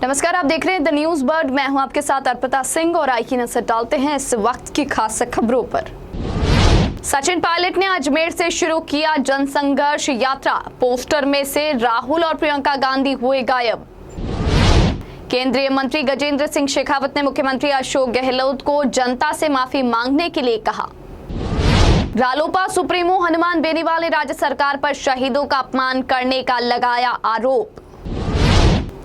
नमस्कार, आप देख रहे हैं द न्यूज बर्ड। मैं हूं आपके साथ अर्पिता सिंह और आई की नजर डालते हैं इस वक्त की खास खबरों पर। सचिन पायलट ने अजमेर से शुरू किया जनसंघर्ष यात्रा। पोस्टर में से राहुल और प्रियंका गांधी हुए गायब। केंद्रीय मंत्री गजेंद्र सिंह शेखावत ने मुख्यमंत्री अशोक गहलोत को जनता से माफी मांगने के लिए कहा। रालोपा सुप्रीमो हनुमान बेनीवाल ने राज्य सरकार पर शहीदों का अपमान करने का लगाया आरोप।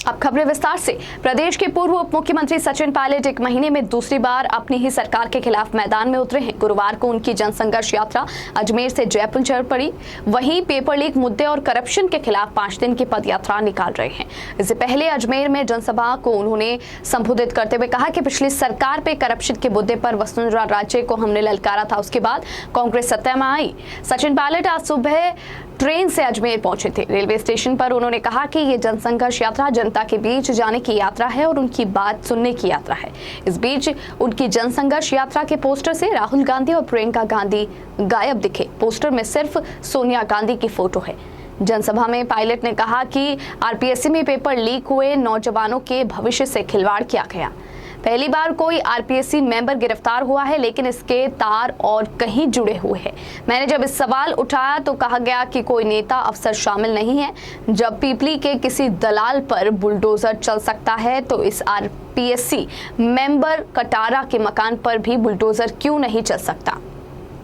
अब खबरें विस्तार से। प्रदेश के पूर्व उप मुख्यमंत्री सचिन पायलट एक महीने में दूसरी बार अपनी ही सरकार के खिलाफ मैदान में उतरे हैं। गुरुवार को उनकी जनसंघर्ष यात्रा अजमेर से जयपुर चल पड़ी। वहीं पेपर लीक मुद्दे और करप्शन के खिलाफ 5 दिन की पद यात्रा निकाल रहे हैं। इससे पहले अजमेर में जनसभा को उन्होंने संबोधित करते हुए कहा कि पिछली सरकार पे करप्शन के मुद्दे पर वसुंधरा राजे को हमने ललकारा था, उसके बाद कांग्रेस सत्ता में आई। सचिन पायलट आज सुबह ट्रेन से अजमेर पहुंचे थे। रेलवे स्टेशन पर उन्होंने कहा कि ये जनसंघर्ष यात्रा जनता के बीच जाने की यात्रा है और उनकी बात सुनने की यात्रा है। इस बीच उनकी जनसंघर्ष यात्रा के पोस्टर से राहुल गांधी और प्रियंका गांधी गायब दिखे। पोस्टर में सिर्फ सोनिया गांधी की फोटो है। जनसभा में पायलट ने कहा कि आरपीएससी में पेपर लीक हुए नौजवानों के भविष्य से खिलवाड़ किया गया। पहली बार कोई आरपीएससी मेंबर गिरफ्तार हुआ है, लेकिन इसके तार और कहीं जुड़े हुए हैं। मैंने जब इस सवाल उठाया तो कहा गया कि कोई नेता अफसर शामिल नहीं है। जब पीपली के किसी दलाल पर बुलडोजर चल सकता है तो इस आरपीएससी मेंबर कटारा के मकान पर भी बुलडोजर क्यों नहीं चल सकता।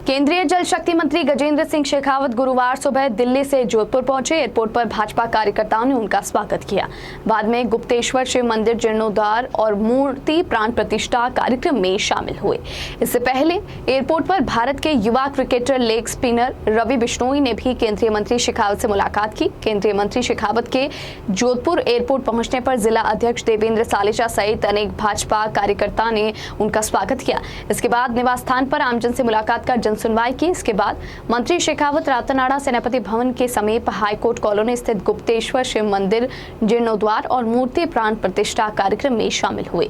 केंद्रीय जल शक्ति मंत्री गजेंद्र सिंह शेखावत गुरुवार सुबह दिल्ली से जोधपुर पहुंचे। एयरपोर्ट पर भाजपा कार्यकर्ताओं ने उनका स्वागत किया। बाद में गुप्तेश्वर शिव मंदिर जीर्णोद्धार और मूर्ति प्राण प्रतिष्ठा कार्यक्रम में शामिल हुए। इससे पहले एयरपोर्ट पर भारत के युवा cricketer leg spinner Ravi Bishnoi ने भी केंद्रीय मंत्री शेखावत से मुलाकात की। केंद्रीय मंत्री शेखावत के जोधपुर एयरपोर्ट पहुंचने पर जिला अध्यक्ष देवेंद्र सालेचा सहित अनेक भाजपा कार्यकर्ता ने उनका स्वागत किया। इसके बाद निवास स्थान पर आमजन से मुलाकात कर सुनवाई की। इसके बाद मंत्री शेखावत रातनाड़ा सेनापति भवन के समीप हाईकोर्ट कॉलोनी स्थित गुप्तेश्वर शिव मंदिर जीर्णोद्वार और मूर्ति प्राण प्रतिष्ठा कार्यक्रम में शामिल हुए।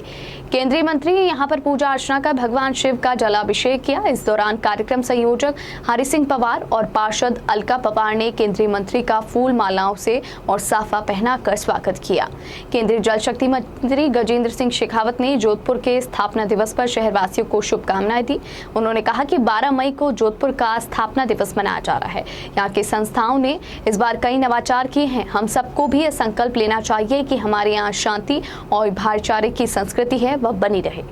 केंद्रीय मंत्री यहां पर पूजा अर्चना कर भगवान शिव का जलाभिषेक किया। इस दौरान कार्यक्रम संयोजक हरि सिंह पवार और पार्षद अलका पवार ने केंद्रीय मंत्री का फूल मालाओं से और साफा पहनाकर स्वागत किया। केंद्रीय जल शक्ति मंत्री गजेंद्र सिंह शेखावत ने जोधपुर के स्थापना दिवस पर शहरवासियों को शुभकामनाएं दी। उन्होंने कहा कि 12 मई को जोधपुर का स्थापना दिवस मनाया जा रहा है। यहाँ की संस्थाओं ने इस बार कई नवाचार किए हैं। हम सबको भी यह संकल्प लेना चाहिए कि हमारे यहाँ शांति और भाईचारे की संस्कृति है वह बनी रहे।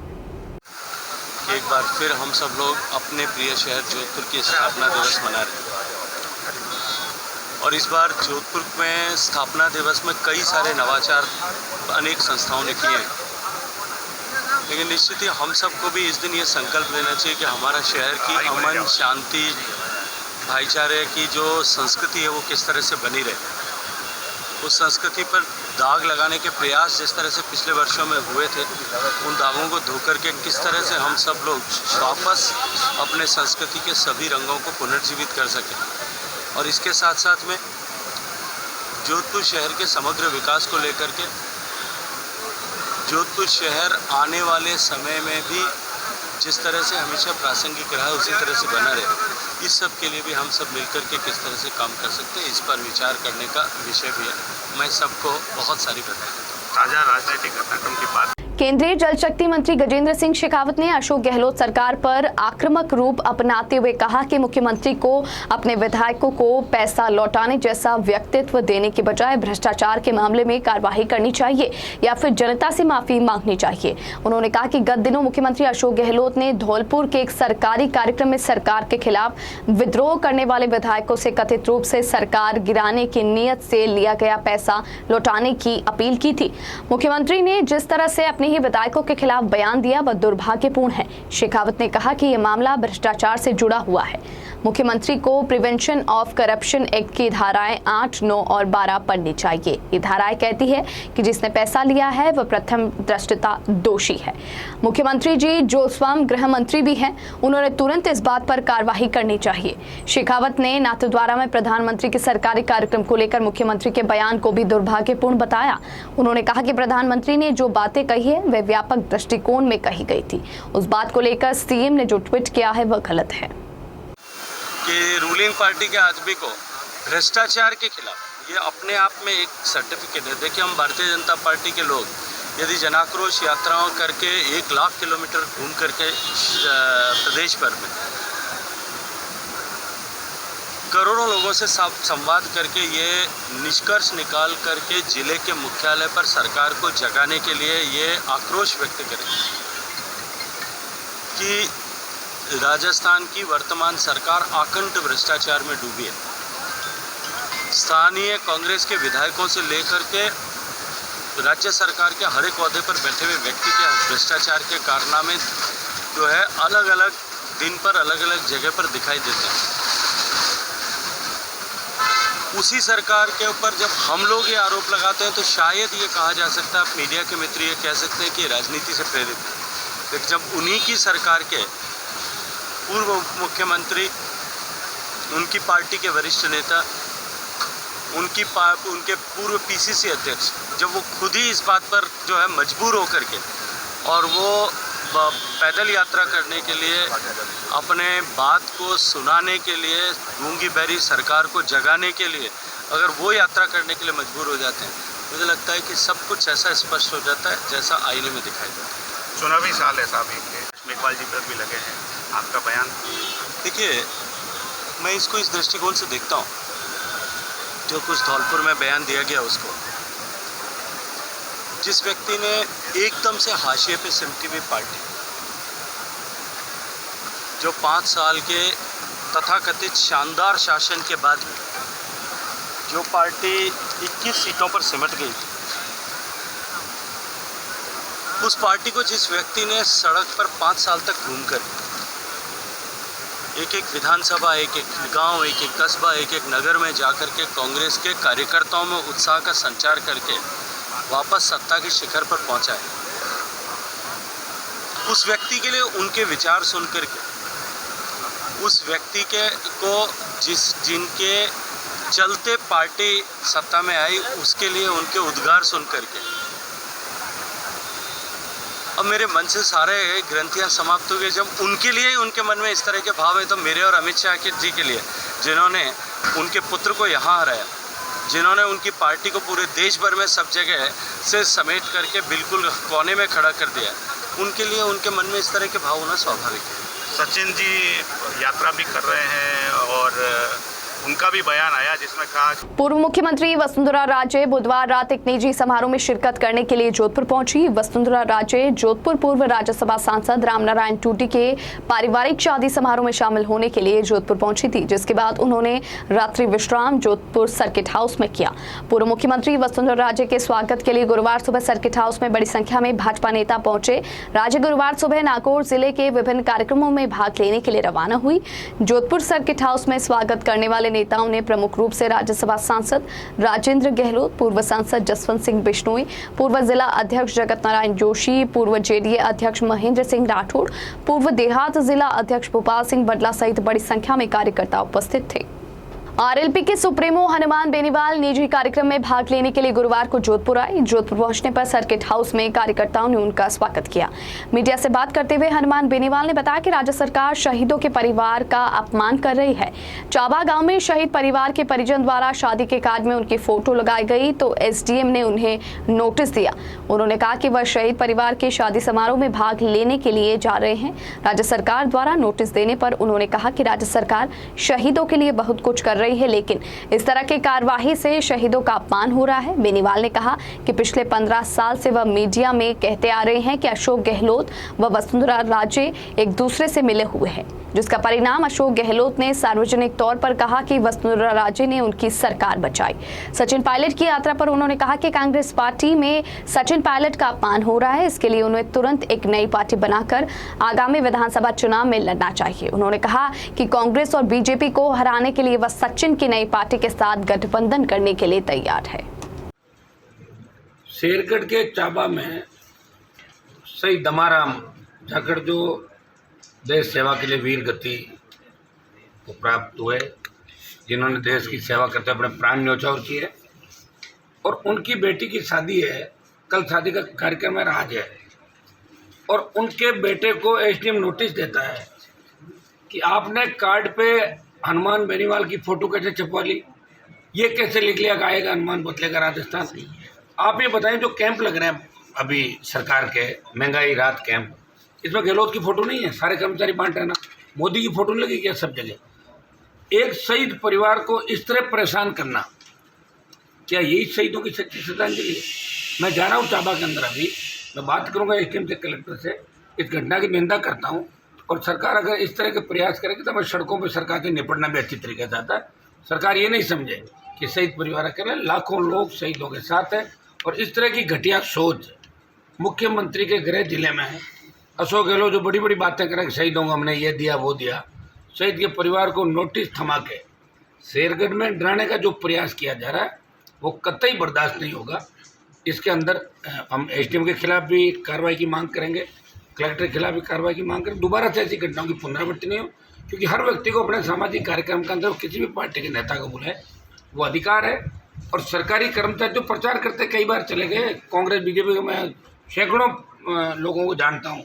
एक बार फिर हम सब लोग अपने प्रिय शहर जोधपुर की स्थापना दिवस मना रहे हैं और इस बार जोधपुर में स्थापना दिवस में कई सारे नवाचार अनेक संस्थाओं ने किए हैं, लेकिन निश्चित ही हम सबको भी इस दिन ये संकल्प लेना चाहिए कि हमारा शहर की अमन, शांति, भाईचारे की जो संस्कृति है वो किस तरह से बनी रहे। उस संस्कृति पर दाग लगाने के प्रयास जिस तरह से पिछले वर्षों में हुए थे, उन दागों को धो करके किस तरह से हम सब लोग वापस अपने संस्कृति के सभी रंगों को पुनर्जीवित कर सकें और इसके साथ साथ में जोधपुर शहर के समग्र विकास को लेकर के जोधपुर शहर आने वाले समय में भी जिस तरह से हमेशा प्रासंगिक रहा उसी तरह से बना रहे। इस सब के लिए भी हम सब मिलकर के किस तरह से काम कर सकते हैं, इस पर विचार करने का विषय भी है। मैं सबको बहुत सारी बधाई देता हूँ। ताज़ा राजनीतिक घटनाक्रम की बात। केंद्रीय जल शक्ति मंत्री गजेंद्र सिंह शेखावत ने अशोक गहलोत सरकार पर आक्रामक रूप अपनाते हुए कहा कि मुख्यमंत्री को अपने विधायकों को पैसा लौटाने जैसा व्यक्तित्व देने के बजाय भ्रष्टाचार के मामले में कार्रवाई करनी चाहिए या फिर जनता से माफी मांगनी चाहिए। उन्होंने कहा कि गत दिनों मुख्यमंत्री अशोक गहलोत ने धौलपुर के एक सरकारी कार्यक्रम में सरकार के खिलाफ विद्रोह करने वाले विधायकों से कथित रूप से सरकार गिराने की नीयत से लिया गया पैसा लौटाने की अपील की थी। मुख्यमंत्री ने जिस तरह से अपने ही विधायकों के खिलाफ बयान दिया वह दुर्भाग्यपूर्ण है। शेखावत ने कहा कि यह मामला भ्रष्टाचार से जुड़ा हुआ है। मुख्यमंत्री को प्रिवेंशन ऑफ करप्शन एक्ट की धाराएं 8, 9 और 12 पढ़नी चाहिए। ये धाराएं कहती है कि जिसने पैसा लिया है वह प्रथम दृष्टता दोषी है। मुख्यमंत्री जी जो स्वयं गृह मंत्री भी हैं, उन्होंने तुरंत इस बात पर कार्रवाई करनी चाहिए। शेखावत ने नाथद्वारा में प्रधानमंत्री के सरकारी कार्यक्रम को लेकर मुख्यमंत्री के बयान को भी दुर्भाग्यपूर्ण बताया। उन्होंने कहा कि प्रधानमंत्री ने जो बातें कही है वह व्यापक दृष्टिकोण में कही गई थी। उस बात को लेकर सीएम ने जो ट्वीट किया है वह गलत है। कि रूलिंग पार्टी के आदमी को भ्रष्टाचार के खिलाफ ये अपने आप में एक सर्टिफिकेट है। देखिए, हम भारतीय जनता पार्टी के लोग यदि जनाक्रोश यात्राओं करके 1 लाख किलोमीटर घूम करके प्रदेश भर में करोड़ों लोगों से संवाद करके ये निष्कर्ष निकाल करके जिले के मुख्यालय पर सरकार को जगाने के लिए ये आक्रोश व्यक्त करें कि राजस्थान की वर्तमान सरकार आकंठ भ्रष्टाचार में डूबी है। स्थानीय कांग्रेस के विधायकों से लेकर के राज्य सरकार के हर एक ओहदे पर बैठे हुए व्यक्ति के भ्रष्टाचार के कारनामे जो है अलग अलग दिन पर अलग अलग जगह पर दिखाई देते हैं। उसी सरकार के ऊपर जब हम लोग ये आरोप लगाते हैं तो शायद ये कहा जा सकता है, मीडिया के मित्र ये कह सकते हैं कि राजनीति से प्रेरित है। लेकिन जब उन्हीं की सरकार के पूर्व मुख्यमंत्री, उनकी पार्टी के वरिष्ठ नेता, उनके पूर्व पीसीसी अध्यक्ष, जब वो खुद ही इस बात पर जो है मजबूर होकर के और वो पैदल यात्रा करने के लिए, अपने बात को सुनाने के लिए, गूंगी बहरी सरकार को जगाने के लिए अगर वो यात्रा करने के लिए मजबूर हो जाते हैं, मुझे लगता है कि सब कुछ ऐसा स्पष्ट हो जाता है जैसा आईने में दिखाई देता है। चुनावी साल है साहब, मेघवाल जी पर भी लगे हैं, आपका बयान? देखिए, मैं इसको इस दृष्टिकोण से देखता हूँ, जो कुछ धौलपुर में बयान दिया गया उसको, जिस व्यक्ति ने एकदम से हाशिए पे सिमटी हुई पार्टी, जो 5 साल के तथाकथित शानदार शासन के बाद जो पार्टी 21 सीटों पर सिमट गई, उस पार्टी को जिस व्यक्ति ने सड़क पर 5 साल तक घूमकर एक एक विधानसभा, एक एक गांव, एक एक कस्बा, एक एक नगर में जाकर के कांग्रेस के कार्यकर्ताओं में उत्साह का संचार करके वापस सत्ता के शिखर पर पहुंचा है, उस व्यक्ति के लिए उनके विचार सुन करके, उस व्यक्ति को जिनके चलते पार्टी सत्ता में आई, उसके लिए उनके उद्गार सुन करके अब मेरे मन से सारे ग्रंथियां समाप्त हो गई। जब उनके लिए उनके मन में इस तरह के भाव है तो मेरे और अमित शाह जी के लिए, जिन्होंने उनके पुत्र को यहाँ हराया, जिन्होंने उनकी पार्टी को पूरे देश भर में सब जगह से समेट करके बिल्कुल कोने में खड़ा कर दिया, उनके लिए उनके मन में इस तरह के भाव होना स्वाभाविक है। सचिन जी यात्रा भी कर रहे हैं और उनका भी बयान आया जिसमें कहा पूर्व मुख्यमंत्री वसुंधरा राजे बुधवार रात एक निजी समारोह में शिरकत करने के लिए जोधपुर पहुंची। वसुंधरा राजे जोधपुर पूर्व राज्यसभा सांसद रामनारायण टूटी के पारिवारिक शादी समारोह में शामिल होने के लिए जोधपुर पहुंची थी, जिसके बाद उन्होंने रात्रि विश्राम जोधपुर सर्किट हाउस में किया। पूर्व मुख्यमंत्री वसुंधरा राजे के स्वागत के लिए गुरुवार सुबह सर्किट हाउस में बड़ी संख्या में भाजपा नेता पहुंचे। राजे गुरुवार सुबह नागौर जिले के विभिन्न कार्यक्रमों में भाग लेने के लिए रवाना हुई। जोधपुर सर्किट हाउस में स्वागत करने वाले नेताओं ने प्रमुख रूप से राज्यसभा सांसद राजेंद्र गहलोत, पूर्व सांसद जसवंत सिंह बिश्नोई, पूर्व जिला अध्यक्ष जगत नारायण जोशी, पूर्व जेडीए अध्यक्ष महेंद्र सिंह राठौड़, पूर्व देहात जिला अध्यक्ष भोपाल सिंह बडला सहित बड़ी संख्या में कार्यकर्ता उपस्थित थे। आरएलपी के सुप्रीमो हनुमान बेनीवाल निजी कार्यक्रम में भाग लेने के लिए गुरुवार को जोधपुर आए। जोधपुर पहुंचने पर सर्किट हाउस में कार्यकर्ताओं ने उनका स्वागत किया। मीडिया से बात करते हुए हनुमान बेनीवाल ने बताया कि राज्य सरकार शहीदों के परिवार का अपमान कर रही है। चाबा गांव में शहीद परिवार के परिजन द्वारा शादी के कार्ड में उनकी फोटो लगाई गई तो एसडीएम ने उन्हें नोटिस दिया। उन्होंने कहा कि वह शहीद परिवार के शादी समारोह में भाग लेने के लिए जा रहे हैं। राज्य सरकार द्वारा नोटिस देने पर उन्होंने कहा कि राज्य सरकार शहीदों के लिए बहुत कुछ कर रही है, लेकिन इस तरह की कार्यवाही से शहीदों का अपमान हो रहा है। बेनीवाल ने कहा कि पिछले 15 साल से वह मीडिया में कहते आ रहे हैं कि अशोक गहलोत व वसुंधरा राजे एक दूसरे से मिले हुए हैं, जिसका परिणाम अशोक गहलोत ने सार्वजनिक तौर पर कहा कि वसुंधरा राजे ने उनकी सरकार बचाई। सचिन पायलट की यात्रा पर उन्होंने कहा कि कांग्रेस पार्टी में सचिन पायलट का अपमान हो रहा है, इसके लिए उन्हें तुरंत एक नई पार्टी बनाकर आगामी विधानसभा चुनाव में लड़ना चाहिए। उन्होंने कहा कि कांग्रेस और बीजेपी को हराने के लिए वह सचिन की नई पार्टी के साथ गठबंधन करने के लिए तैयार है। शेरगढ़ के चाबा में शहीद दमाराम जाखड़ जो देश सेवा के लिए वीर गति को प्राप्त हुए, जिन्होंने देश की सेवा करते अपने प्राण न्यौछावर किए, और उनकी बेटी की शादी है, कल शादी का कार्यक्रम है, राज है, और उनके बेटे को एसडीएम नोटिस देता है कि आपने कार्ड पे हनुमान बेनीवाल की फोटो कैसे छपवा ली, ये कैसे लिख लिया आएगा हनुमान बदलेगा राजस्थान। आप ये बताएं, जो कैंप लग रहे हैं अभी सरकार के महंगाई राहत कैंप, इसमें गहलोत की फ़ोटो नहीं है, सारे कर्मचारी बांट रहे ना, मोदी की फ़ोटो लगी क्या सब जगह। एक शहीद परिवार को इस तरह परेशान करना, क्या यही शहीदों की सच्ची श्रद्धांजलि है? मैं जा रहा हूँ चाबा के अंदर, अभी मैं बात करूँगा एसडीएम से, कलेक्टर से, इस घटना की निंदा करता हूँ। और सरकार अगर इस तरह के प्रयास करेगी तो मैं सड़कों पर सरकार से निपटना भी अच्छी तरीके से आता है। सरकार ये नहीं समझे कि शहीद परिवार अकेले, लाखों लोग शहीदों के साथ है। और इस तरह की घटिया सोच मुख्यमंत्री के गृह जिले में है। अशोक गहलोत जो बड़ी बड़ी बातें करें कि शहीदों को हमने ये दिया वो दिया, शहीद के परिवार को नोटिस थमा के शेरगढ़ में डराने का जो प्रयास किया जा रहा है वो कतई बर्दाश्त नहीं होगा। इसके अंदर हम एसडीएम के खिलाफ भी कार्रवाई की मांग करेंगे, कलेक्टर के खिलाफ भी कार्रवाई की मांग करेंगे। दोबारा से ऐसी घटनाओं की पुनरावृत्ति नहीं हो, क्योंकि हर व्यक्ति को अपने सामाजिक कार्यक्रम के अंदर किसी भी पार्टी के नेता को बुलाए वो अधिकार है। और सरकारी कर्मचारी जो प्रचार करते कई बार चले गए, कांग्रेस बीजेपी के मैं सैकड़ों लोगों को जानता हूँ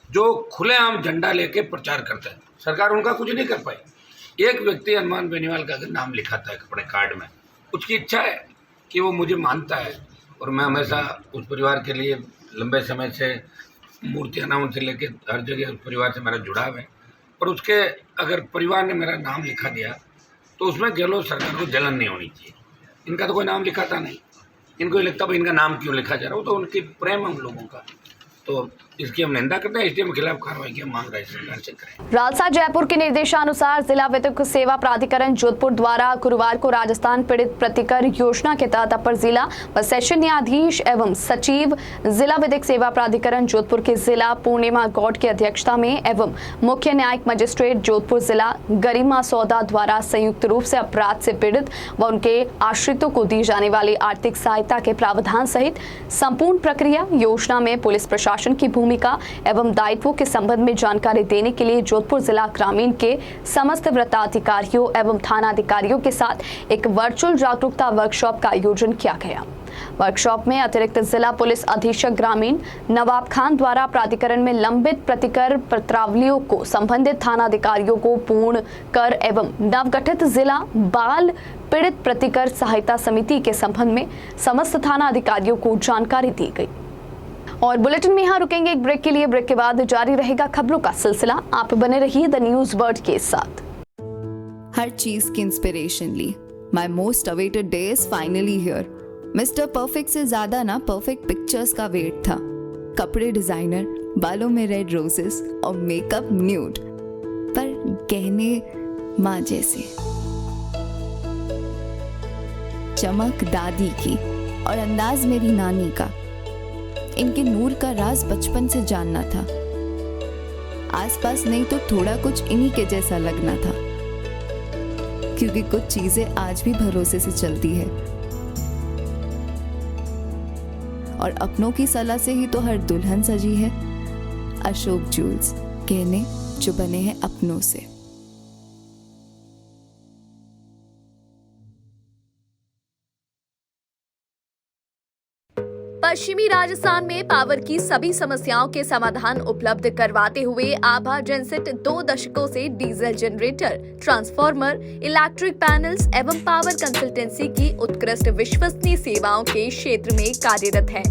जो खुलेआम झंडा लेके प्रचार करते हैं, सरकार उनका कुछ नहीं कर पाई। एक व्यक्ति हनुमान बेनीवाल का अगर नाम लिखाता है अपने कार्ड में, उसकी इच्छा है कि वो मुझे मानता है, और मैं हमेशा उस परिवार के लिए लंबे समय से मूर्ति अनाउंस से लेके हर जगह उस परिवार से मेरा जुड़ाव है। पर उसके अगर परिवार ने मेरा नाम लिखा दिया तो उसमें गहलोत सरकार को जलन नहीं होनी चाहिए। इनका तो कोई नाम लिखाता नहीं, इनको ये लगता भाई इनका नाम क्यों लिखा जा रहा हो, तो उनकी प्रेम हम लोगों का, तो इसकी हम निंदा करते हैं। एसडीएम के खिलाफ कार्रवाई की मांग राज्य सरकार से करें। रालसा जयपुर के निर्देशानुसार जिला विधिक सेवा प्राधिकरण जोधपुर द्वारा गुरुवार को राजस्थान पीड़ित प्रतिकर योजना के तहत अपर जिला व सेशन न्यायाधीश एवं सचिव जिला विधिक सेवा प्राधिकरण जोधपुर के जिला पूर्णिमा गौड़ की अध्यक्षता में एवं मुख्य न्यायिक मजिस्ट्रेट जोधपुर जिला गरिमा सौदा द्वारा संयुक्त रूप से अपराध से पीड़ित व उनके आश्रितों को दी जाने वाली आर्थिक सहायता के प्रावधान सहित संपूर्ण प्रक्रिया, योजना में पुलिस प्रशासन की भूमिका एवं दायित्वों के संबंध में जानकारी देने के लिए जोधपुर जिला ग्रामीण के समस्त वृत्ताधिकारियों एवं थानाधिकारियों के साथ एक वर्चुअल जागरूकता वर्कशॉप का आयोजन किया गया। वर्कशॉप में अतिरिक्त जिला पुलिस अधीक्षक ग्रामीण नवाब खान द्वारा प्राधिकरण में लंबित प्रतिकर पत्रावलियों को संबंधित थानाधिकारियों को पूर्ण कर एवं नवगठित जिला बाल पीड़ित प्रतिकर सहायता समिति के संबंध में समस्त थाना अधिकारियों को जानकारी दी गई। और बुलेटिन में यहाँ रुकेंगे एक ब्रेक के लिए। ब्रेक के बाद जारी रहेगा खबरों का सिलसिला। आप बने रहिए द न्यूज वर्ड के साथ। हर चीज की इंस्पिरेशन ली। My most awaited day is finally here. Mister perfect से ज्यादा ना परफेक्ट पिक्चर्स का वेट था। कपड़े डिजाइनर, बालों में रेड रोजेस और मेकअप न्यूड, पर गहने माँ जैसे। चमक दादी की और अंदाज मेरी नानी का। इनके नूर का राज बचपन से जानना था। आसपास नहीं तो थोड़ा कुछ इन्हीं के जैसा लगना था, क्योंकि कुछ चीजें आज भी भरोसे से चलती है और अपनों की सलाह से ही तो हर दुल्हन सजी है। अशोक ज्वेल्स, गहने जो बने हैं अपनों से। पश्चिमी राजस्थान में पावर की सभी समस्याओं के समाधान उपलब्ध करवाते हुए आभा जनसेट 2 दशकों से diesel generator, transformer, electric panels एवं पावर कंसल्टेंसी की उत्कृष्ट विश्वसनीय सेवाओं के क्षेत्र में कार्यरत है।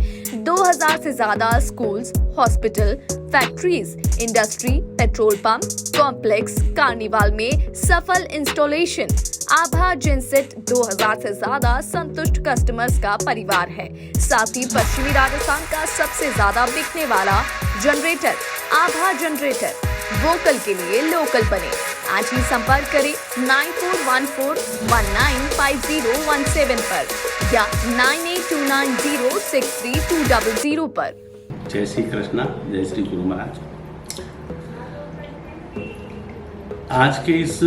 2000 से ज्यादा schools, hospital, factories, industry, petrol pump, complex, carnival में सफल इंस्टॉलेशन। आभा जनसेट 2000 से ज्यादा संतुष्ट कस्टमर्स का परिवार है। साथ ही पश्चिमी राजस्थान का सबसे ज्यादा बिकने वाला जनरेटर आभा जनरेटर। वोकल के लिए लोकल बने। आज ही संपर्क करें 9414195017 पर या 9829063200 पर। जय श्री कृष्णा, जय श्री गुरु महाराज। आज के इस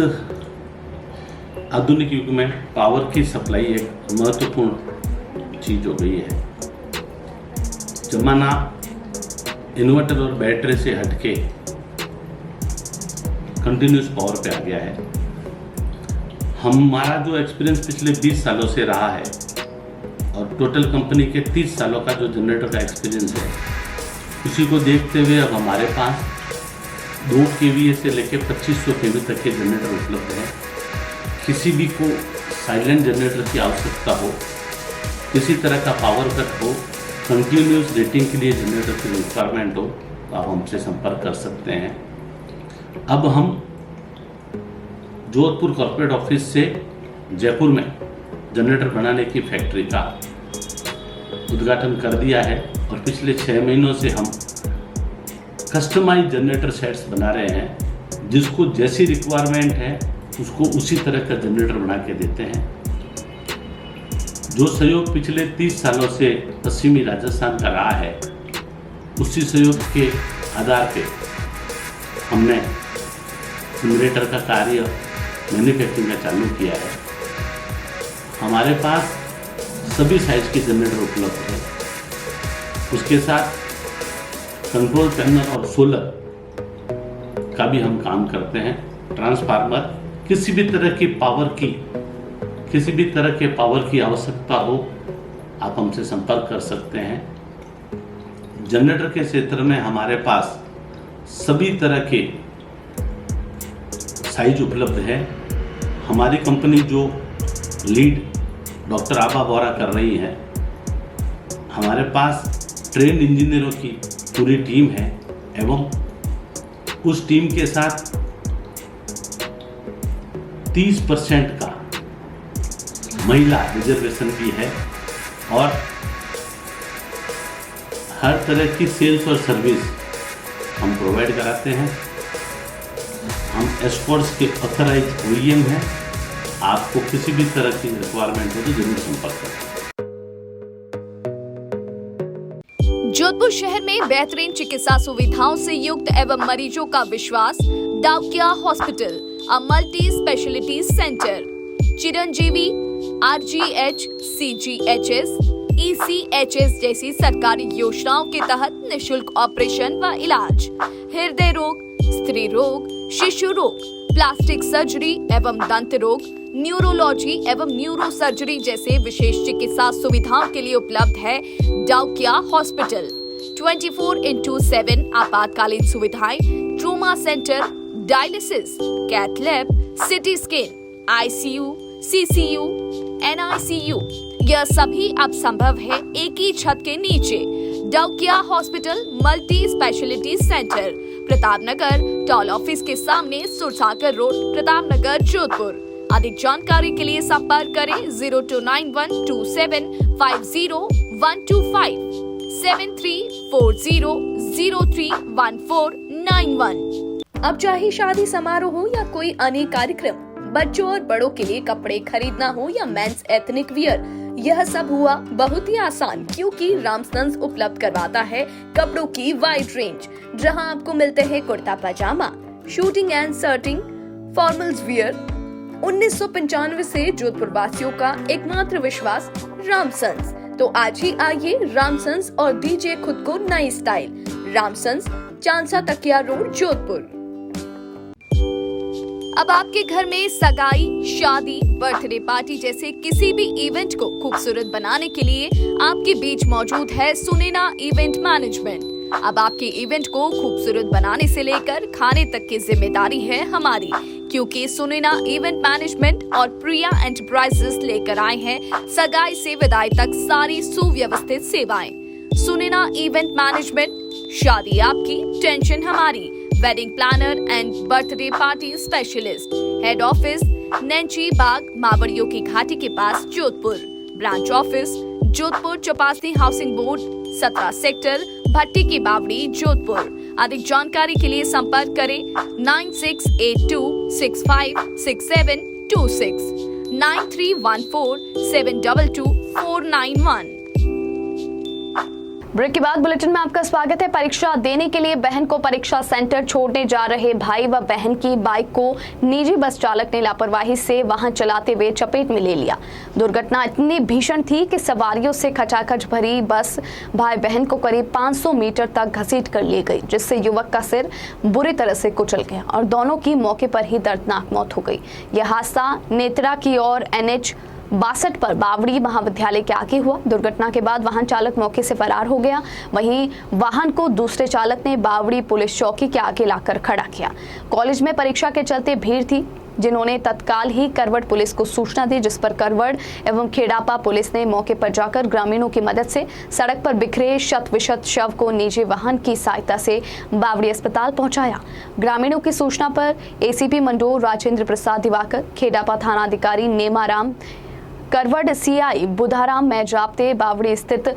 आधुनिक युग में पावर की सप्लाई एक महत्वपूर्ण चीज हो गई है। जमाना इन्वर्टर और बैटरी से हटके कंटिन्यूस पावर पे आ गया है। हमारा जो एक्सपीरियंस पिछले 20 सालों से रहा है और टोटल कंपनी के 30 सालों का जो जनरेटर का एक्सपीरियंस है, उसी को देखते हुए अब हमारे पास 2 kVA से लेकर 2500 kV तक के जनरेटर उपलब्ध हैं। किसी भी को साइलेंट जनरेटर की आवश्यकता हो, किसी तरह का पावर कट हो, कंटिन्यूस रेटिंग के लिए जनरेटर की रिक्वायरमेंट हो तो आप हमसे संपर्क कर सकते हैं। अब हम जोधपुर कॉर्पोरेट ऑफिस से जयपुर में जनरेटर बनाने की फैक्ट्री का उद्घाटन कर दिया है और पिछले 6 महीनों से हम कस्टमाइज जनरेटर सेट्स बना रहे हैं। जिसको जैसी रिक्वायरमेंट है उसको उसी तरह का जनरेटर बना के देते हैं। जो सहयोग पिछले 30 सालों से पश्चिमी राजस्थान का रहा है, उसी सहयोग के आधार पे हमने जनरेटर का कार्य मैन्युफैक्चरिंग का चालू किया है। हमारे पास सभी साइज के जनरेटर उपलब्ध है। उसके साथ कंट्रोल पैनल और सोलर का भी हम काम करते हैं। ट्रांसफार्मर, किसी भी तरह के पावर की आवश्यकता हो आप हमसे संपर्क कर सकते हैं। जनरेटर के क्षेत्र में हमारे पास सभी तरह के साइज उपलब्ध है। हमारी कंपनी जो लीड डॉक्टर आभा बोरा कर रही है, हमारे पास ट्रेंड इंजीनियरों की पूरी टीम है एवं उस टीम के साथ 30% का महिला रिजर्वेशन भी है और हर तरह की सेल्स और सर्विस हम प्रोवाइड कराते हैं। हम एस्कॉर्ट्स के ऑथराइज OEM हैं। आपको किसी भी तरह की रिक्वायरमेंट हो तो जरूर संपर्क करें। जोधपुर शहर में बेहतरीन चिकित्सा सुविधाओं से युक्त एवं मरीजों का विश्वास Daukiya hospital, a multi speciality centre. Chiranjeevi, RGH, CGHS, ECHS जैसी सरकारी योजनाओं के तहत निशुल्क ऑपरेशन व इलाज, हृदय रोग, स्त्री रोग, शिशु रोग, प्लास्टिक सर्जरी एवं दंत रोग, न्यूरोलॉजी एवं न्यूरो सर्जरी जैसे विशेष चिकित्सा सुविधाओं के लिए उपलब्ध है डाउकिया हॉस्पिटल। 24/7 आपातकालीन सुविधाएं, trauma center, dialysis, cath lab, CT scan, ICU, CCU, NICU, यह सभी अब संभव है एक ही छत के नीचे। Daukiya hospital multi speciality centre, Pratapnagar toll office के सामने, सुरसागर रोड, प्रतापनगर, जोधपुर। अधिक जानकारी के लिए संपर्क करें 02912750 7340031491। अब चाहे शादी समारोह हो या कोई अन्य कार्यक्रम, बच्चों और बड़ों के लिए कपड़े खरीदना हो या मेंस एथनिक वियर, यह सब हुआ बहुत ही आसान, क्योंकि रामसन्स उपलब्ध करवाता है कपड़ों की वाइड रेंज, जहां आपको मिलते हैं kurta pyjama, suiting and shirting, formals wear. 1995 से जोधपुर वासियों का एकमात्र विश्वास रामसन्स। तो आज ही आइए रामसन्स और दीजिए खुद को नई स्टाइल। रामसन्स, चांसा तकिया रोड, जोधपुर। अब आपके घर में सगाई, शादी, बर्थडे पार्टी जैसे किसी भी इवेंट को खूबसूरत बनाने के लिए आपके बीच मौजूद है सुनैना इवेंट मैनेजमेंट। अब आपके इवेंट को खूबसूरत बनाने से लेकर खाने तक की जिम्मेदारी है हमारी, क्योंकि सुनैना इवेंट मैनेजमेंट और प्रिया एंटरप्राइजेस लेकर आए हैं सगाई से विदाई तक सारी सुव्यवस्थित सेवाएं। सुनैना इवेंट मैनेजमेंट, शादी आपकी, टेंशन हमारी। Wedding planner and birthday party specialist. Head office Nainchi Bagh, मावड़ियों की घाटी के पास, Jodhpur. Branch office Jodhpur, Chaupasni housing board, 17 sector, Bhatti की बावड़ी, जोधपुर। अधिक जानकारी के लिए संपर्क करें 9682656726 9314722491। ब्रेक के बाद बुलेटिन में आपका स्वागत है। परीक्षा देने के लिए बहन को परीक्षा सेंटर छोड़ने जा रहे भाई व बहन की बाइक को निजी बस चालक ने लापरवाही से वाहन चलाते हुए चपेट में ले लिया। दुर्घटना इतनी भीषण थी कि सवारियों से खचाखच भरी बस भाई बहन को करीब 500 मीटर तक घसीट कर ले गई, जिससे युवक का सिर बुरी तरह से कुचल गया और दोनों की मौके पर ही दर्दनाक मौत हो गई। यह हादसा नेत्रा की ओर NH 62 पर बावड़ी महाविद्यालय के आगे हुआ। दुर्घटना के बाद वाहन चालक मौके से फरार हो गया। वहीं वाहन को दूसरे चालक ने बावड़ी पुलिस चौकी के आगे लाकर खड़ा किया। कॉलेज में परीक्षा के चलते भीड़ थी। जिन्होंने तत्काल ही करवट पुलिस को सूचना दी, जिस पर करवट एवं खेड़ापा पुलिस ने मौके पर जाकर ग्रामीणों की मदद से सड़क पर बिखरे शत विशत शव को निजी वाहन की सहायता से बावड़ी अस्पताल पहुंचाया। ग्रामीणों की सूचना पर एसीपी मंडोर राजेंद्र प्रसाद दिवाकर, खेड़ापा थानाधिकारी नेमाराम, करवट सीआई बुधाराम मैजाप्ते बावड़ी स्थित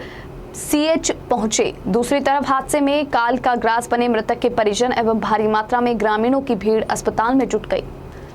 सीएच पहुंचे। दूसरी तरफ हादसे में काल का ग्रास बने मृतक के परिजन एवं भारी मात्रा में ग्रामीणों की भीड़ अस्पताल में जुट गई।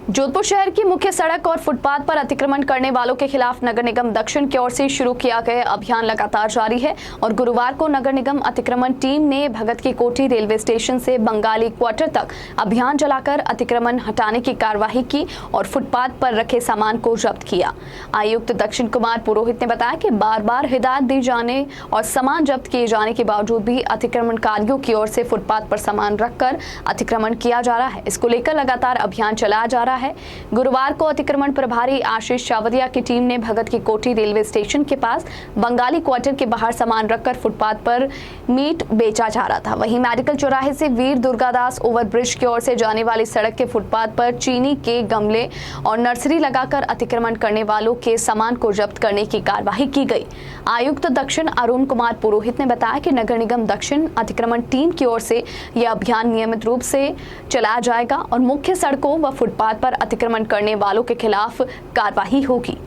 जोधपुर शहर की मुख्य सड़क और फुटपाथ पर अतिक्रमण करने वालों के खिलाफ नगर निगम दक्षिण की ओर से शुरू किया गया अभियान लगातार जारी है और गुरुवार को नगर निगम अतिक्रमण टीम ने भगत की कोठी रेलवे स्टेशन से बंगाली क्वार्टर तक अभियान चलाकर अतिक्रमण हटाने की कार्यवाही की और फुटपाथ पर रखे सामान को जब्त किया। आयुक्त दक्षिण कुमार पुरोहित ने बताया कि बार बार हिदायत दी जाने और सामान जब्त किए जाने के बावजूद भी अतिक्रमणकारियों की ओर से फुटपाथ पर सामान रखकर अतिक्रमण किया जा रहा है। इसको लेकर लगातार अभियान चलाया जा रहा है। गुरुवार को अतिक्रमण प्रभारी आशीष चावरिया की टीम ने भगत की कोठी रेलवे स्टेशन के पास बंगाली क्वार्टर के बाहर सामान रखकर फुटपाथ पर मीट बेचा जा रहा था। वहीं मेडिकल चौराहे से वीर दुर्गादास ओवरब्रिज की ओर से जाने वाली सड़क के फुटपाथ पर चीनी के गमले और नर्सरी लगाकर अतिक्रमण करने वालों के सामान को जब्त करने की कार्यवाही की गई। आयुक्त दक्षिण अरुण कुमार पुरोहित ने बताया कि नगर निगम दक्षिण अतिक्रमण टीम की ओर से यह अभियान नियमित रूप से चलाया जाएगा और मुख्य सड़कों व फुटपाथ पर अतिक्रमण करने वालों के खिलाफ कार्यवाही होगी।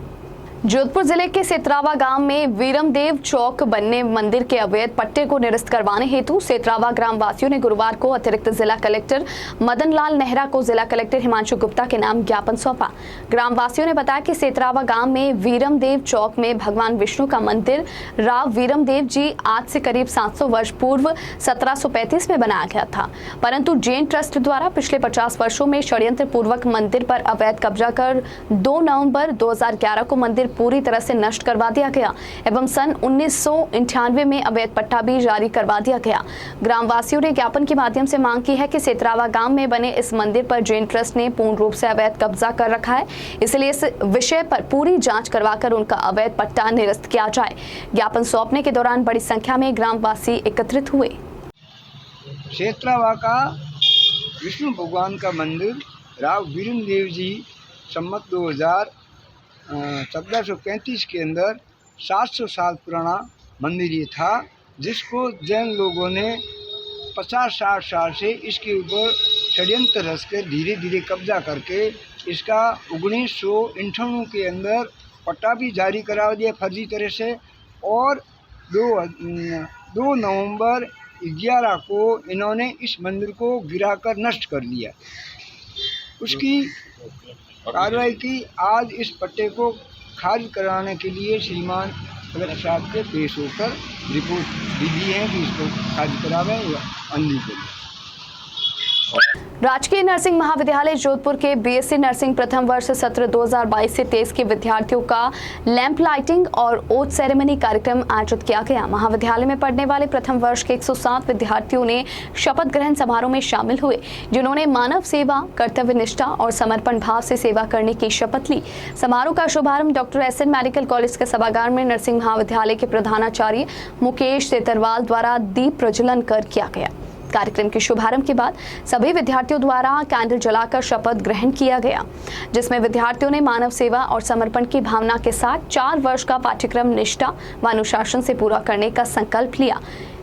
जोधपुर जिले के सेतरावा गांव में वीरमदेव चौक बनने मंदिर के अवैध पट्टे को निरस्त करवाने हेतु सेतरावा ग्राम वासियों ने गुरुवार को अतिरिक्त जिला कलेक्टर मदन लाल नेहरा को जिला कलेक्टर हिमांशु गुप्ता के नाम ज्ञापन सौंपा। ग्राम वासियों ने बताया कि सेतरावा गांव में वीरमदेव चौक में भगवान विष्णु का मंदिर राव वीरमदेव जी आज से करीब 700 वर्ष पूर्व 1735 में बनाया गया था, परंतु जैन ट्रस्ट द्वारा पिछले 50 वर्षों में षड्यंत्र पूर्वक मंदिर पर अवैध कब्जा कर 2 नवंबर 2011 को मंदिर पूरी तरह से नष्ट करवा दिया गया एवं सन 1998 में अवैध पट्टा भी जारी करवा दिया गया। ग्रामवासियों ने ज्ञापन के माध्यम से मांग की है कि सेतरावा गांव में बने इस मंदिर पर जैन ट्रस्ट ने पूर्ण रूप से अवैध कब्जा कर रखा है, इसलिए इस विषय पर पूरी जांच करवाकर उनका अवैध पट्टा निरस्त किया जाए। ज्ञापन सौंपने के दौरान बड़ी संख्या में ग्रामवासी एकत्रित हुए। सेतरावा का विष्णु भगवान का मंदिर राव वीरमदेव जी सम्मत 1435 के अंदर 700 साल पुराना मंदिर ये था, जिसको जैन लोगों ने 50-60 साल से इसके ऊपर षड्यंत्र रचकर धीरे धीरे कब्जा करके इसका 1998 के अंदर पट्टा भी जारी करा दिया फर्जी तरह से और 2 नवंबर 11 को इन्होंने इस मंदिर को गिराकर नष्ट कर दिया। उसकी कार्रवाई की। आज इस पट्टे को खारिज कराने के लिए श्रीमान कलेक्टर साहब के पेश होकर रिपोर्ट दी है कि इसको खारिज करावें या अंधी करें। राजकीय नर्सिंग महाविद्यालय जोधपुर के बीएससी नर्सिंग प्रथम वर्ष सत्र 2022 से 23 के विद्यार्थियों का लैंप लाइटिंग और ओथ सेरेमनी कार्यक्रम आयोजित किया गया। महाविद्यालय में पढ़ने वाले प्रथम वर्ष के 107 विद्यार्थियों ने शपथ ग्रहण समारोह में शामिल हुए, जिन्होंने मानव सेवा, कर्तव्य निष्ठा और समर्पण भाव से सेवा करने की शपथ ली। समारोह का शुभारंभ डॉक्टर SN मेडिकल कॉलेज के सभागार में नर्सिंग महाविद्यालय के प्रधानाचार्य मुकेश सेतरवाल द्वारा दीप प्रज्वलन कर किया गया। कार्यक्रम के शुभारंभ के बाद सभी विद्यार्थियों द्वारा कैंडल जलाकर शपथ ग्रहण किया गया, जिसमें विद्यार्थियों ने मानव सेवा और समर्पण की भावना के साथ 4 वर्ष का पाठ्यक्रम निष्ठा व अनुशासन से पूरा करने का संकल्प लिया।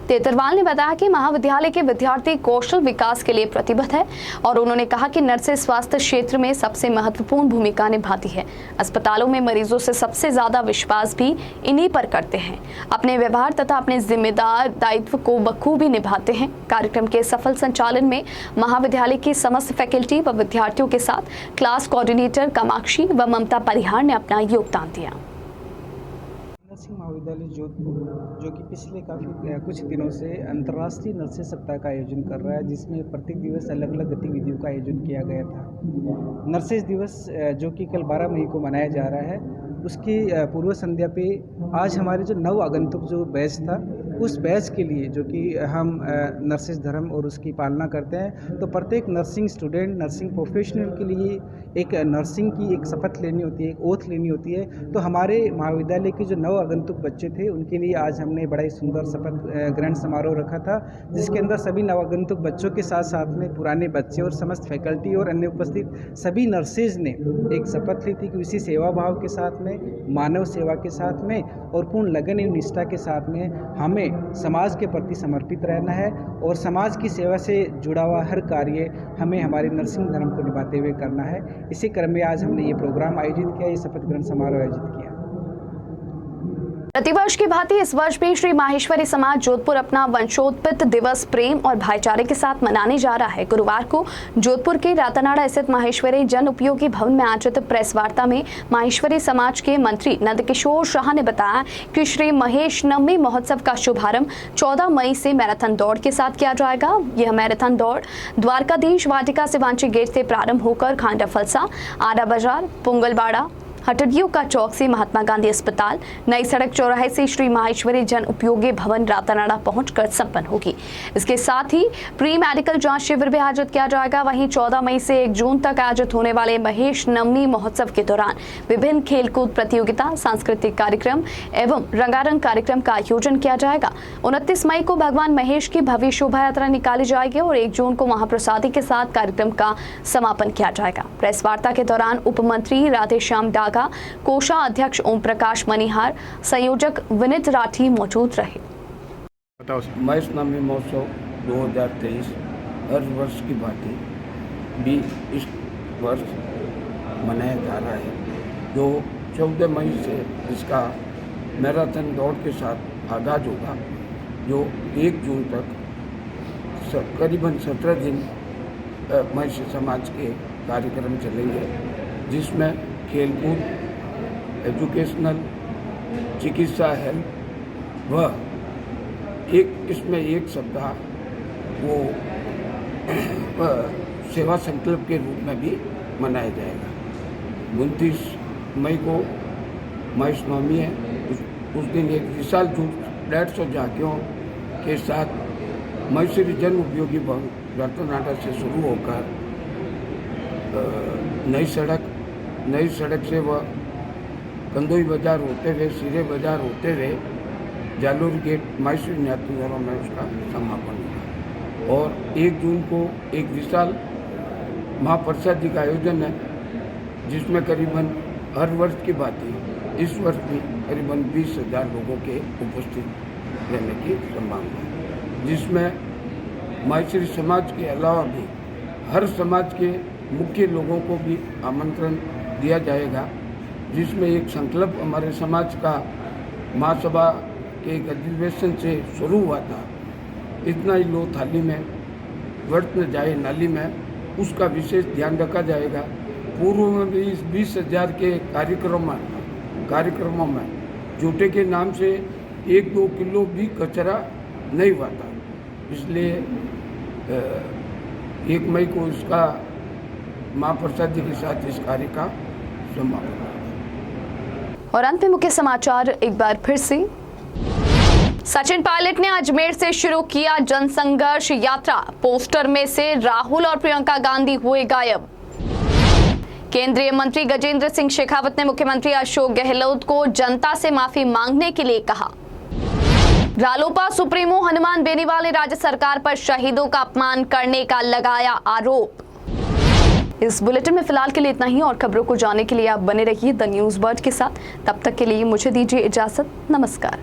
तेतरवाल ने बताया कि महाविद्यालय के विद्यार्थी कौशल विकास के लिए प्रतिबद्ध है और उन्होंने कहा कि नर्सें स्वास्थ्य क्षेत्र में सबसे महत्वपूर्ण भूमिका निभाती है। अस्पतालों में मरीजों से सबसे ज्यादा विश्वास भी इन्हीं पर करते हैं। अपने व्यवहार तथा अपने जिम्मेदार दायित्व को बखूबी निभाते हैं। कार्यक्रम के सफल संचालन में महाविद्यालय की समस्त फैकल्टी व विद्यार्थियों के साथ क्लास कोऑर्डिनेटर कामाक्षी व ममता परिहार ने अपना योगदान दिया। नर्सिंग महाविद्यालय जोधपुर जो कि पिछले कुछ दिनों से अंतर्राष्ट्रीय नर्सें सप्ताह का आयोजन कर रहा है, जिसमें प्रत्येक दिवस अलग अलग गतिविधियों का आयोजन किया गया था। नर्सेज दिवस जो कि कल 12 मई को मनाया जा रहा है, उसकी पूर्व संध्या पे आज हमारे जो नव आगंतुक जो बैच था उस बैच के लिए जो कि हम नर्सिस धर्म और उसकी पालना करते हैं, तो प्रत्येक नर्सिंग स्टूडेंट, नर्सिंग प्रोफेशनल के लिए एक नर्सिंग की एक शपथ लेनी होती है, एक ओथ लेनी होती है। तो हमारे महाविद्यालय के जो नव आगंतुक बच्चे थे उनके लिए आज हमने बड़ा ही सुंदर शपथ ग्रहण समारोह रखा था, जिसके अंदर सभी नव आगंतुक बच्चों के साथ साथ में पुराने बच्चे और समस्त फैकल्टी और अन्य उपस्थित सभी नर्सेज ने एक शपथ ली थी कि उसी सेवा भाव के साथ में, मानव सेवा के साथ में और पूर्ण लगन एवं निष्ठा के साथ में हमें समाज के प्रति समर्पित रहना है और समाज की सेवा से जुड़ा हुआ हर कार्य हमें हमारे नर्सिंग धर्म को निभाते हुए करना है। इसी क्रम में आज हमने ये प्रोग्राम आयोजित किया, ये शपथ ग्रहण समारोह आयोजित किया। प्रतिवर्ष की भांति इस वर्ष भी श्री माहेश्वरी समाज जोधपुर अपना वंशोत्पत्ति दिवस प्रेम और भाईचारे के साथ मनाने जा रहा है। गुरुवार को जोधपुर के रातानाड़ा स्थित माहेश्वरी जन उपयोगी भवन में आयोजित प्रेस वार्ता में माहेश्वरी समाज के मंत्री नंदकिशोर शाह ने बताया कि श्री महेश नवमी महोत्सव का शुभारंभ 14 मई से मैराथन दौड़ के साथ किया जाएगा। यह मैराथन दौड़ द्वारकाधीश वाटिका से वांची गेट से प्रारंभ होकर खांडा फलसा, आड़ा बाजार, पुंगलबाड़ा, हटडियों का चौक से महात्मा गांधी अस्पताल, नई सड़क चौराहे से श्री माहेश्वरी जन उपयोगी भवन रातानाड़ा पहुंचकर संपन्न होगी। इसके साथ ही प्री मेडिकल जांच शिविर भी आयोजित किया जाएगा। वहीं 14 मई से 1 जून तक आयोजित होने वाले महेश नवमी महोत्सव के दौरान विभिन्न खेलकूद प्रतियोगिता, सांस्कृतिक कार्यक्रम एवं रंगारंग कार्यक्रम का आयोजन किया जाएगा। 29 मई को भगवान महेश की भव्य शोभा यात्रा निकाली जाएगी और 1 जून को महाप्रसादी के साथ कार्यक्रम का समापन किया जाएगा। प्रेस वार्ता के दौरान उप मंत्री राधेश्याम डागा, कोषाध्यक्ष ओम प्रकाश मनिहार, संयोजक विनीत राठी मौजूद रहे। महेश नवमी महोत्सव 2023 हर वर्ष की भांति भी इस वर्ष मनाया जा रहा है, जो 14 मई से इसका मैराथन दौड़ के साथ आगाज होगा, जो 1 जून तक करीबन 17 दिन महेश समाज के कार्यक्रम चलेंगे, जिसमें खेलकूद, एजुकेशनल, चिकित्सा, हेल्थ व इसमें एक सप्ताह वो सेवा संकल्प के रूप में भी मनाया जाएगा। 29 मई को महेश नवमी है। उस दिन एक विशाल जुट 150 झांकियों के साथ माहेश्वरी जन उपयोगी भवन रातानाड़ा से शुरू होकर नई सड़क से वह कंदोई बाजार होते हुए, सिरे बाजार होते हुए जालोर गेट माहेश्वरी न्यातुघरों में उसका समापन होगा। और 1 जून को एक विशाल महाप्रसादी का आयोजन है, जिसमें करीबन हर वर्ष की भांति इस वर्ष भी करीबन 20,000 लोगों के उपस्थित रहने की संभावना है, जिसमें माहेश्वरी समाज के अलावा भी हर समाज के मुख्य लोगों को भी आमंत्रण दिया जाएगा, जिसमें एक संकल्प हमारे समाज का महासभा के एक अधिवेशन से शुरू हुआ था, इतना ही लो थाली में वर्त न जाए नाली में, उसका विशेष ध्यान रखा जाएगा। पूर्व में भी इस 20,000 के कार्यक्रमों में जूटे के नाम से 1-2 किलो भी कचरा नहीं हुआ था, इसलिए 1 मई को इसका महाप्रसादी के साथ इस कार्य का समापन। और अंत में मुख्य समाचार एक बार फिर से। सचिन पायलट ने अजमेर से शुरू किया जनसंघर्ष यात्रा, पोस्टर में से राहुल और प्रियंका गांधी हुए गायब। केंद्रीय मंत्री गजेंद्र सिंह शेखावत ने मुख्यमंत्री अशोक गहलोत को जनता से माफी मांगने के लिए कहा। रालोपा सुप्रीमो हनुमान बेनीवाल ने राज्य सरकार पर शहीदों का अपमान करने का लगाया आरोप। इस बुलेटिन में फिलहाल के लिए इतना ही, और खबरों को जानने के लिए आप बने रहिए द न्यूज़ बर्ड के साथ। तब तक के लिए मुझे दीजिए इजाजत। नमस्कार।